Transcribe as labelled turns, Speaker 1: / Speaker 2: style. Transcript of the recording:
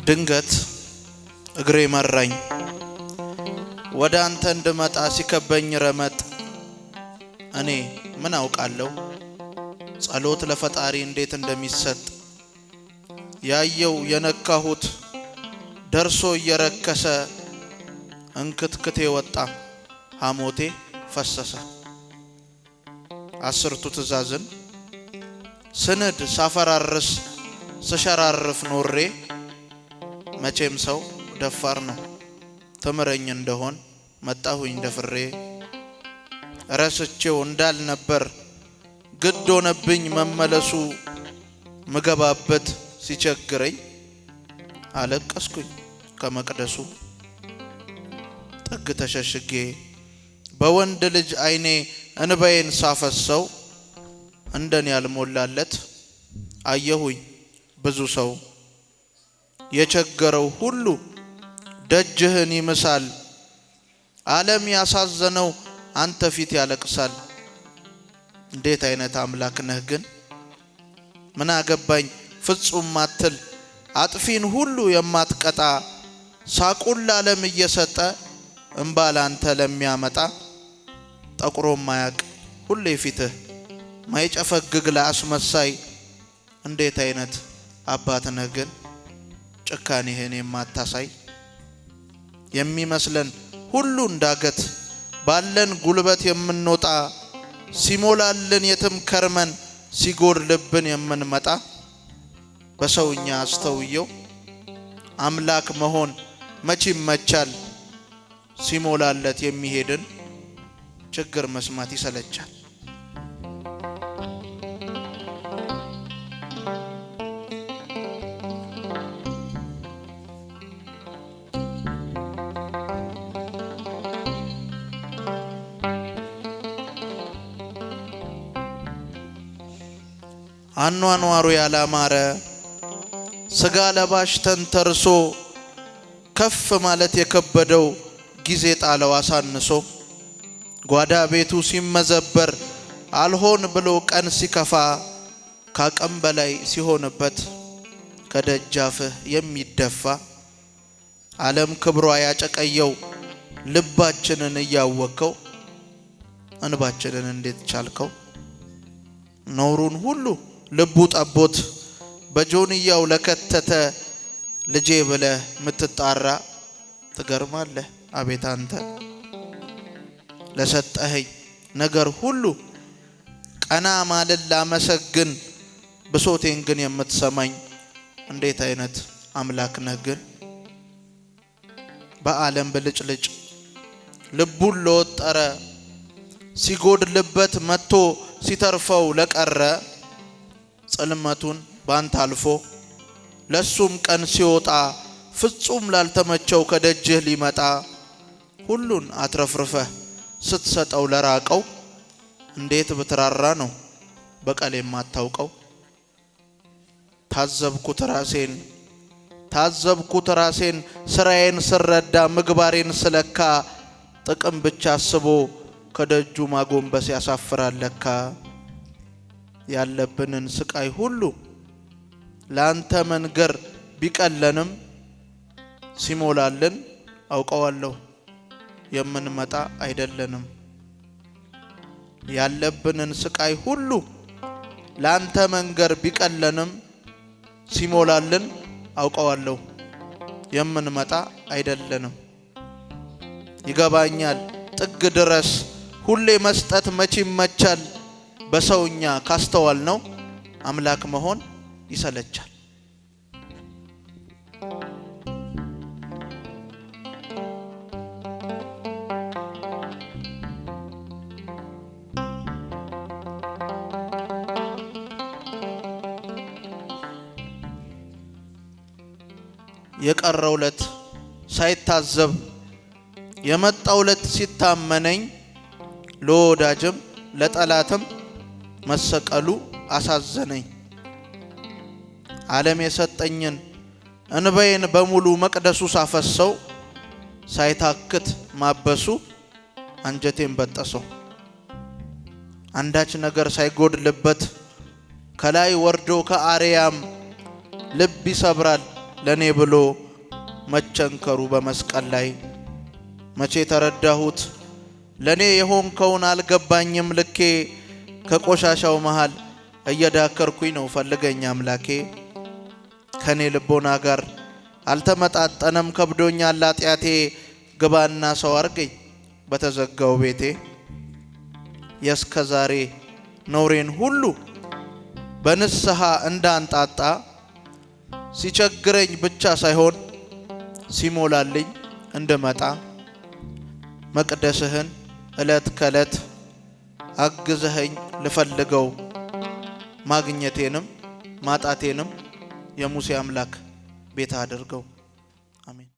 Speaker 1: ድንገት እግሬ መራኝ ወደ አንተ እንድመጣ ሲከበኝ ረመጥ እኔ ምን አውቃለሁ ጸሎት ለፈጣሪ እንዴት እንደሚሰጥ ያየው የነካሁት ደርሶ እየረከሰ እንክትክቴ ወጣ ሐሞቴ ፈሰሰ አስርቱ ትእዛዝን ስንድ ሳፈራርስ ስሸራርፍ ኖሬ መቼም ሰው ደፋር ነው ተመረኝ እንደሆን መጣሁኝ ደፍሬ ረስቼው እንዳልነበር ግድ ሆነብኝ መመለሱ ምገባበት ሲቸግረኝ አለቀስኩኝ ከመቅደሱ ጥግ ተሸሽጌ በወንድ ልጅ አይኔ እንባዬን ሳፈሰው እንደኔ ያልሞላለት አየሁኝ ብዙ ሰው የቸገረው ሁሉ ደጅህን ይምሳል ዓለም ያሳዘነው አንተ ፊት ያለቅሳል እንዴት አይነት አምላክ ነህ ግን ምን አገባኝ ፍጹም ማትል አጥፊን ሁሉ የማትቀጣ ሳቁል ዓለም እየሰጠ እንባል አንተ ለሚያመጣ ጠቁሮ ማያቅ ሁሌ ፊትህ ማይጨፈግግ ለአስመሳይ እንዴት አይነት አባት ነህ ግን ጭካኔህን የማታሳይ የሚመስለን ሁሉ እንዳገት ባለን ጉልበት የምንወጣ ሲሞላልን የትም ከርመን ሲጎድልብን የምንመጣ በሰውኛ አስተውየው አምላክ መሆን መቼ ይመቻል ሲሞላለት የሚሄድን ችግር መስማት ይሰለቻል አኗኗሩ ያላማረ ስጋ ለባሽ ተንተርሶ ከፍ ማለት የከበደው ጊዜ ጣለው አሳንሶ ጓዳ ቤቱ ሲመዘበር አልሆን ብሎ ቀን ሲከፋ ካቀም በላይ ሲሆንበት ከደጃፍህ የሚደፋ ዓለም ክብሯ ያጨቀየው ልባችንን እያወከው እንባችንን እንዴት ቻልከው ኖሩን ሁሉ ልቡ ጠቦት በጆንያው ለከተተ ልጄ ብለህ ምትጣራ ትገርማለህ አቤት አንተ ለሰጠኸኝ ነገር ሁሉ ቀና ማለት ላመሰግን ብሶቴን ግን የምትሰማኝ እንዴት አይነት አምላክ ነህ ግን በዓለም ብልጭልጭ ልቡን ለወጠረ ሲጎድልበት መጥቶ ሲተርፈው ለቀረ ጽልመቱን ባንተ አልፎ ለሱም ቀን ሲወጣ ፍጹም ላልተመቸው ከደጅህ ሊመጣ ሁሉን አትረፍርፈህ ስትሰጠው ለራቀው እንዴት ብትራራ ነው በቀል የማታውቀው ታዘብኩት ራሴን ስራዬን ስረዳ ምግባሬን ስለካ ጥቅም ብቻ አስቦ ከደጁ ማጎንበስ ያሳፍራል ለካ ያለብንን ስቃይ ሁሉ ላንተ መንገር ቢቀለንም ሲሞላልን አውቀዋለሁ የምንመጣ አይደለንም ያለብንን ስቃይ ሁሉ ላንተ መንገር ቢቀለንም ሲሞላልን አውቀዋለሁ የምንመጣ አይደለንም ይገባኛል ጥግ ድረስ ሁሌ መስጠት መቼ ይመቻል በሰውኛ ካስተዋል ነው አምላክ መሆን ይሰለቻል የቀረውለት ሳይታዘብ የመጣውለት ሲታመነኝ ለወዳጅም ለጠላትም መሰቀሉ አሳዘነኝ ዓለም የሰጠኝን እንባዬን በሙሉ መቅደሱ ሳፈሰው ሳይታክት ማበሱ አንጀቴን በጠሰው አንዳች ነገር ሳይጎድልበት ከላይ ወርዶ ከአርያም ልብ ይሰብራል ለኔ ብሎ መቸንከሩ በመስቀል ላይ መቼ ተረዳሁት ለኔ የሆንከውን አልገባኝም ልኬ ከቆሻሻው መሃል እየዳከርኩኝ ነው ፈልገኝ አምላኬ ከኔ ልቦና ጋር አልተመጣጠነም ከብዶኛል ኃጢአቴ ግባና ሰው አርገኝ በተዘጋው ቤቴ የስከዛሬ ኖሬን ሁሉ በንስሐ እንዳንጣጣ ሲቸግረኝ ብቻ ሳይሆን ሲሞላልኝ እንደመጣ መቅደስህን እለት ከለት አግዘኸኝ ልፈልገው ማግኘቴንም ማጣቴንም የሙሴ አምላክ ቤት አድርገው አሜን።